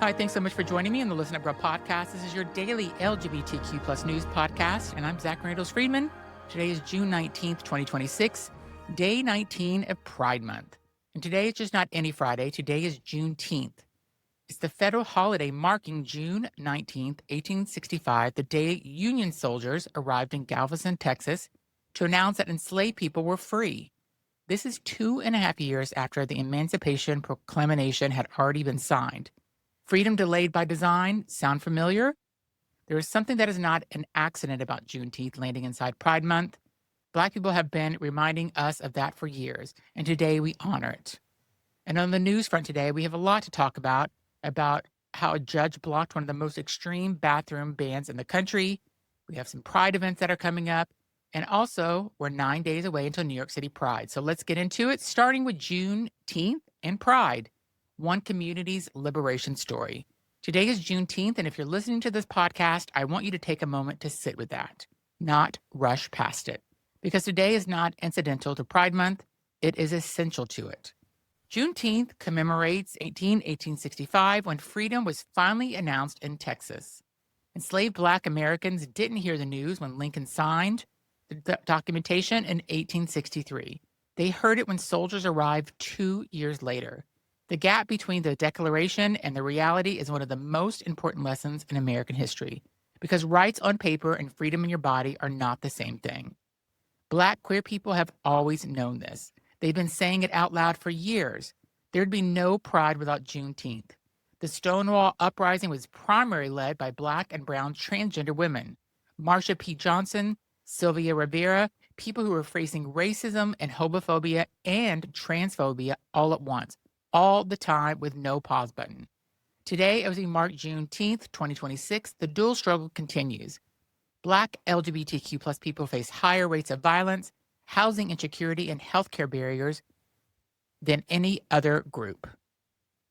Hi, thanks so much for joining me on the Listen Up Girl podcast. This is your daily LGBTQ plus news podcast, and I'm Zachary Friedman. Today is June 19th, 2026, day 19 of Pride Month. And today is just not any Friday. Today is Juneteenth. It's the federal holiday marking June 19th, 1865, the day Union soldiers arrived in Galveston, Texas, to announce that enslaved people were free. This is 2.5 years after the Emancipation Proclamation had already been signed. Freedom delayed by design. Sound familiar? There is something that is not an accident about Juneteenth landing inside Pride Month. Black people have been reminding us of that for years, and today we honor it. And on the news front today, we have a lot to talk about how a judge blocked one of the most extreme bathroom bans in the country. We have some Pride events that are coming up, and also we're 9 days away until New York City Pride. So let's get into it, starting with Juneteenth and Pride. One community's liberation story. Today is Juneteenth, and if you're listening to this podcast, I want you to take a moment to sit with that, not rush past it, because today is not incidental to Pride Month, it is essential to it. Juneteenth commemorates 1865 when freedom was finally announced in Texas. Enslaved Black Americans didn't hear the news when Lincoln signed the documentation in 1863. They heard it when soldiers arrived 2 years later. The gap between the Declaration and the reality is one of the most important lessons in American history, because rights on paper and freedom in your body are not the same thing. Black queer people have always known this. They've been saying it out loud for years. There'd be no Pride without Juneteenth. The Stonewall Uprising was primarily led by Black and brown transgender women. Marsha P. Johnson, Sylvia Rivera, people who were facing racism and homophobia and transphobia all at once. All the time with no pause button. Today, as we mark Juneteenth, 2026, the dual struggle continues. Black LGBTQ plus people face higher rates of violence, housing insecurity, and healthcare barriers than any other group.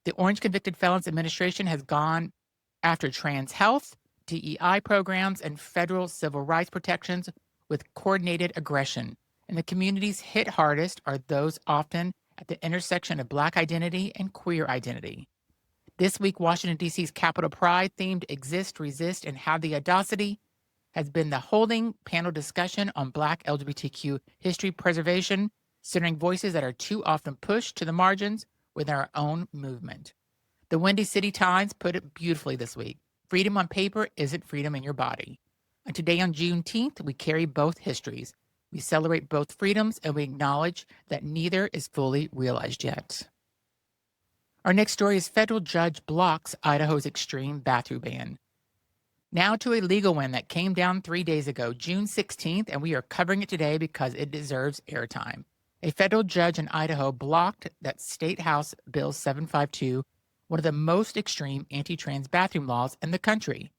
The Orange Convicted Felons Administration has gone after trans health, DEI programs, and federal civil rights protections with coordinated aggression. And the communities hit hardest are those often at the intersection of Black identity and queer identity. This week, Washington, D.C.'s Capitol Pride themed Exist, Resist, and Have the Audacity has been the holding panel discussion on Black LGBTQ history preservation, centering voices that are too often pushed to the margins within our own movement. The Windy City Times put it beautifully this week. Freedom on paper isn't freedom in your body. And today on Juneteenth, we carry both histories. We celebrate both freedoms, and we acknowledge that neither is fully realized yet. Our next story is federal judge blocks Idaho's extreme bathroom ban. Now to a legal win that came down 3 days ago, June 16th, and we are covering it today because it deserves airtime. A federal judge in Idaho blocked that State House Bill 752, one of the most extreme anti-trans bathroom laws in the country.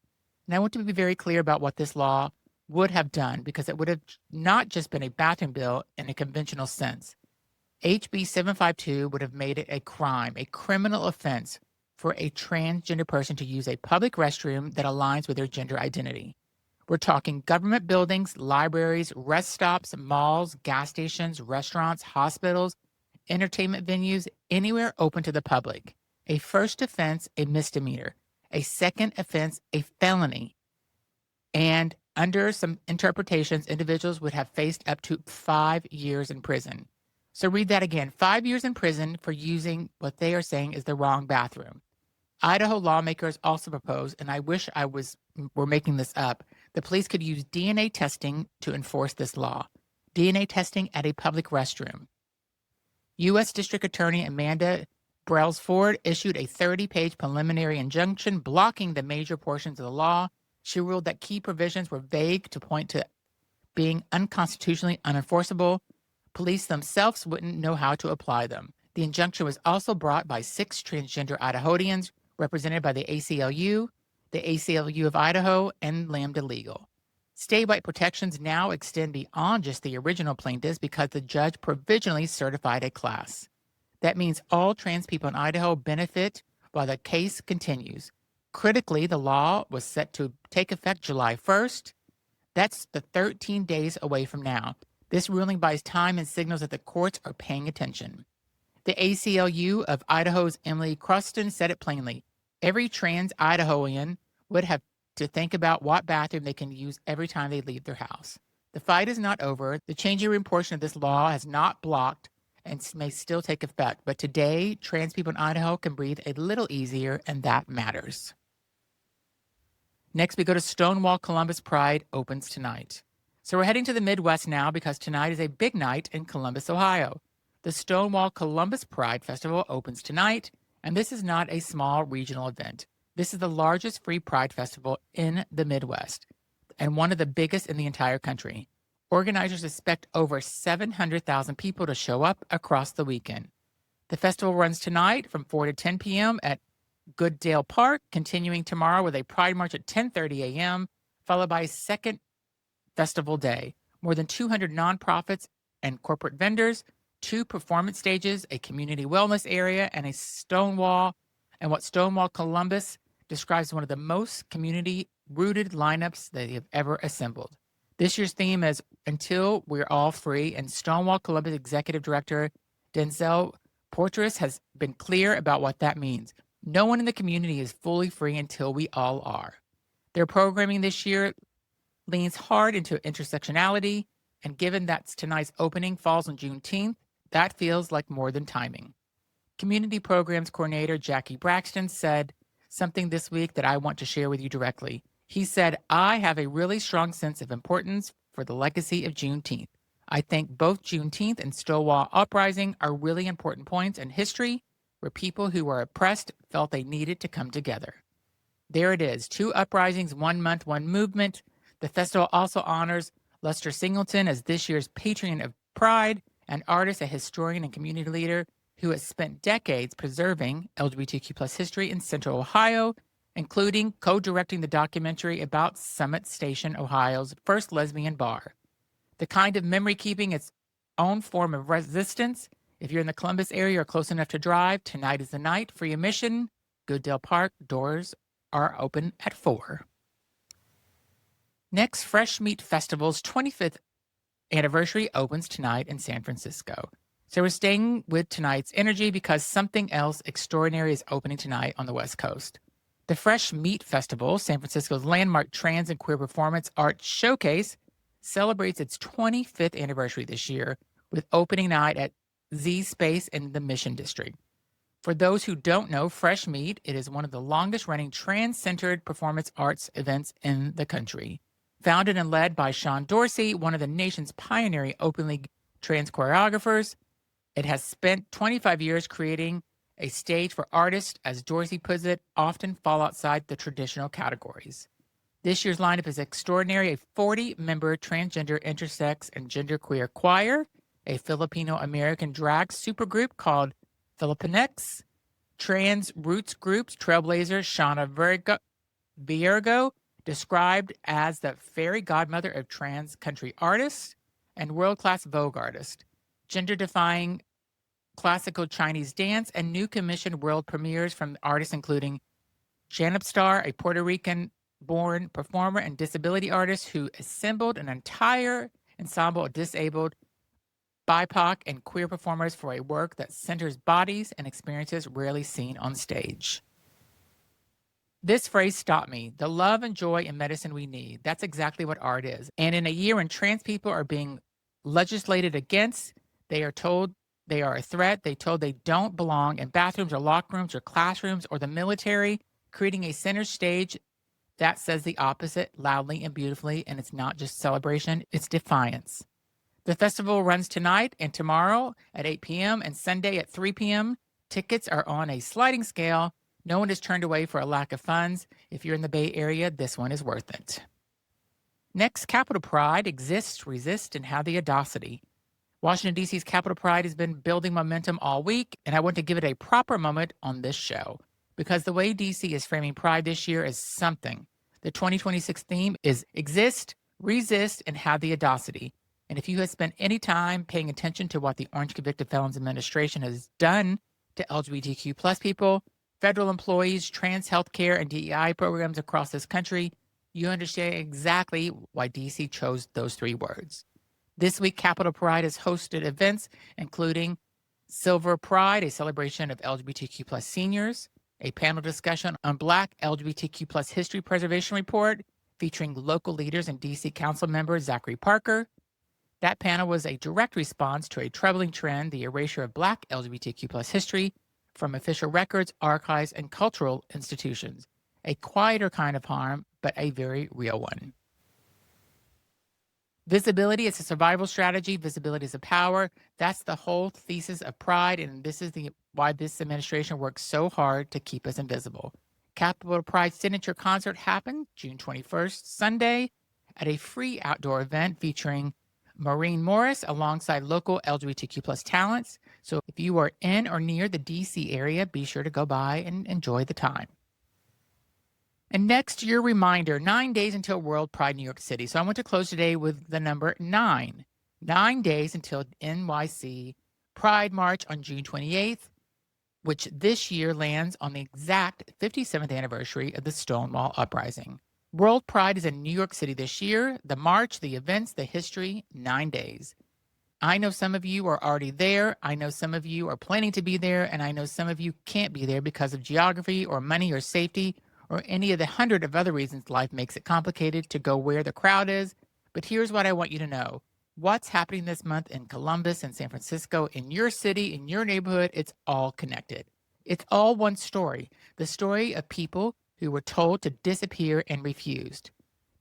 And I want to be very clear about what this law would have done, because it would have not just been a bathroom bill in a conventional sense. HB 752 would have made it a crime, a criminal offense for a transgender person to use a public restroom that aligns with their gender identity. We're talking government buildings, libraries, rest stops, malls, gas stations, restaurants, hospitals, entertainment venues, anywhere open to the public. A first offense, a misdemeanor. A second offense, a felony. And under some interpretations, individuals would have faced up to 5 years in prison. So read that again, 5 years in prison for using what they are saying is the wrong bathroom. Idaho lawmakers also propose, and I wish were making this up, the police could use DNA testing to enforce this law. DNA testing at a public restroom. U.S. District Attorney Amanda Brailsford issued a 30-page preliminary injunction blocking the major portions of the law. She ruled that key provisions were vague to point to being unconstitutionally unenforceable. Police themselves wouldn't know how to apply them. The injunction was also brought by 6 transgender Idahoans represented by the ACLU of Idaho, and Lambda Legal. Statewide protections now extend beyond just the original plaintiffs because the judge provisionally certified a class. That means all trans people in Idaho benefit while the case continues. Critically, the law was set to take effect July 1st. That's the 13 days away from now. This ruling buys time and signals that the courts are paying attention. The ACLU of Idaho's Emily Croston said it plainly. Every trans Idahoan would have to think about what bathroom they can use every time they leave their house. The fight is not over. The changing room portion of this law has not blocked and may still take effect. But today, trans people in Idaho can breathe a little easier, and that matters. Next, we go to Stonewall Columbus Pride opens tonight. So we're heading to the Midwest now because tonight is a big night in Columbus, Ohio. The Stonewall Columbus Pride Festival opens tonight, and this is not a small regional event. This is the largest free pride festival in the Midwest and one of the biggest in the entire country. Organizers expect over 700,000 people to show up across the weekend. The festival runs tonight from 4 to 10 p.m. at Goodale Park, continuing tomorrow with a pride march at 10:30 a.m., followed by a second festival day. More than 200 nonprofits and corporate vendors, 2 performance stages, a community wellness area, and a Stonewall, and what Stonewall Columbus describes as one of the most community-rooted lineups they have ever assembled. This year's theme is Until We're All Free, and Stonewall Columbus Executive Director Denzel Porteous has been clear about what that means. No one in the community is fully free until we all are. Their programming this year leans hard into intersectionality, and given that tonight's opening falls on Juneteenth, that feels like more than timing. Community Programs Coordinator Jackie Braxton said something this week that I want to share with you directly. He said, I have a really strong sense of importance for the legacy of Juneteenth. I think both Juneteenth and Stonewall Uprising are really important points in history where people who were oppressed felt they needed to come together. There it is, 2 uprisings, 1 month, 1 movement. The festival also honors Lester Singleton as this year's patron of Pride, an artist, a historian, and community leader who has spent decades preserving LGBTQ plus history in Central Ohio, including co-directing the documentary about Summit Station, Ohio's first lesbian bar. The kind of memory keeping its own form of resistance. If you're in the Columbus area or close enough to drive, tonight is the night. Free admission. Goodale Park doors are open at 4. Next, Fresh Meat Festival's 25th anniversary opens tonight in San Francisco. So we're staying with tonight's energy because something else extraordinary is opening tonight on the West Coast. The Fresh Meat Festival, San Francisco's landmark trans and queer performance art showcase, celebrates its 25th anniversary this year with opening night at Z Space in the Mission District. For those who don't know, Fresh Meat, it is one of the longest-running trans-centered performance arts events in the country. Founded and led by Sean Dorsey, one of the nation's pioneering openly trans choreographers, it has spent 25 years creating a stage for artists, as Dorsey puts it, often fall outside the traditional categories. This year's lineup is extraordinary, a 40-member transgender, intersex, and genderqueer choir, a Filipino-American drag supergroup called Filipinex, trans roots groups, Trailblazer Shauna Virgo, described as the fairy godmother of trans country artists, and world-class Vogue artist, gender-defying classical Chinese dance, and new commissioned world premieres from artists including Janip Star, a Puerto Rican-born performer and disability artist who assembled an entire ensemble of disabled, BIPOC, and queer performers for a work that centers bodies and experiences rarely seen on stage. This phrase stopped me. The love and joy and medicine we need. That's exactly what art is. And in a year when trans people are being legislated against, they are told they are a threat. They told they don't belong in bathrooms or locker rooms or classrooms or the military, creating a center stage that says the opposite loudly and beautifully. And it's not just celebration, it's defiance. The festival runs tonight and tomorrow at 8 p.m. and Sunday at 3 p.m. Tickets are on a sliding scale. No one is turned away for a lack of funds. If you're in the Bay Area, this one is worth it. Next, Capitol Pride exists, resist, and have the audacity. Washington, D.C.'s Capitol Pride has been building momentum all week, and I want to give it a proper moment on this show because the way D.C. is framing Pride this year is something. The 2026 theme is exist, resist, and have the audacity. And if you have spent any time paying attention to what the Orange Convicted Felons Administration has done to LGBTQ plus people, federal employees, trans healthcare, and DEI programs across this country, you understand exactly why D.C. chose those 3 words. This week, Capitol Pride has hosted events including Silver Pride, a celebration of LGBTQ plus seniors, a panel discussion on Black LGBTQ plus history preservation report featuring local leaders and DC Council member Zachary Parker. That panel was a direct response to a troubling trend, the erasure of Black LGBTQ plus history from official records, archives, and cultural institutions. A quieter kind of harm, but a very real one. Visibility is a survival strategy. Visibility is a power. That's the whole thesis of Pride, and this is why this administration works so hard to keep us invisible. Capitol Pride Signature Concert happened June 21st, Sunday, at a free outdoor event featuring Maureen Morris alongside local LGBTQ plus talents. So if you are in or near the DC area, be sure to go by and enjoy the time. And next, your reminder, 9 days until World Pride New York City. So I want to close today with the number 9. 9 days until NYC Pride March on June 28th, which this year lands on the exact 57th anniversary of the Stonewall Uprising. World Pride is in New York City this year. The march, the events, the history, 9 days. I know some of you are already there. I know some of you are planning to be there. And I know some of you can't be there because of geography or money or safety or any of the 100 of other reasons life makes it complicated to go where the crowd is. But here's what I want you to know. What's happening this month in Columbus and San Francisco, in your city, in your neighborhood, it's all connected. It's all one story, the story of people who were told to disappear and refused.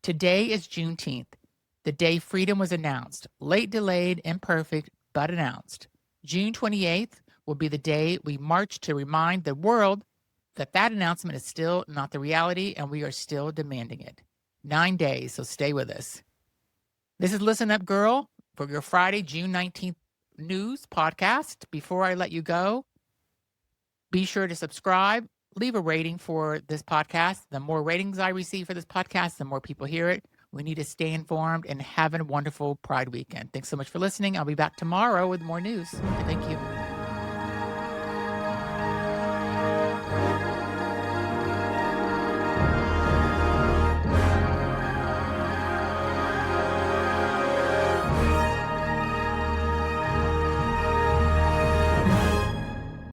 Today is Juneteenth, the day freedom was announced, late delayed, imperfect, but announced. June 28th will be the day we march to remind the world that announcement is still not the reality, and we are still demanding it. 9 days, so stay with us. This is Listen Up Girl for your Friday, June 19th news podcast. Before I let you go, be sure to subscribe, leave a rating for this podcast. The more ratings I receive for this podcast, the more people hear it. We need to stay informed and have a wonderful Pride weekend. Thanks so much for listening. I'll be back tomorrow with more news. Thank you.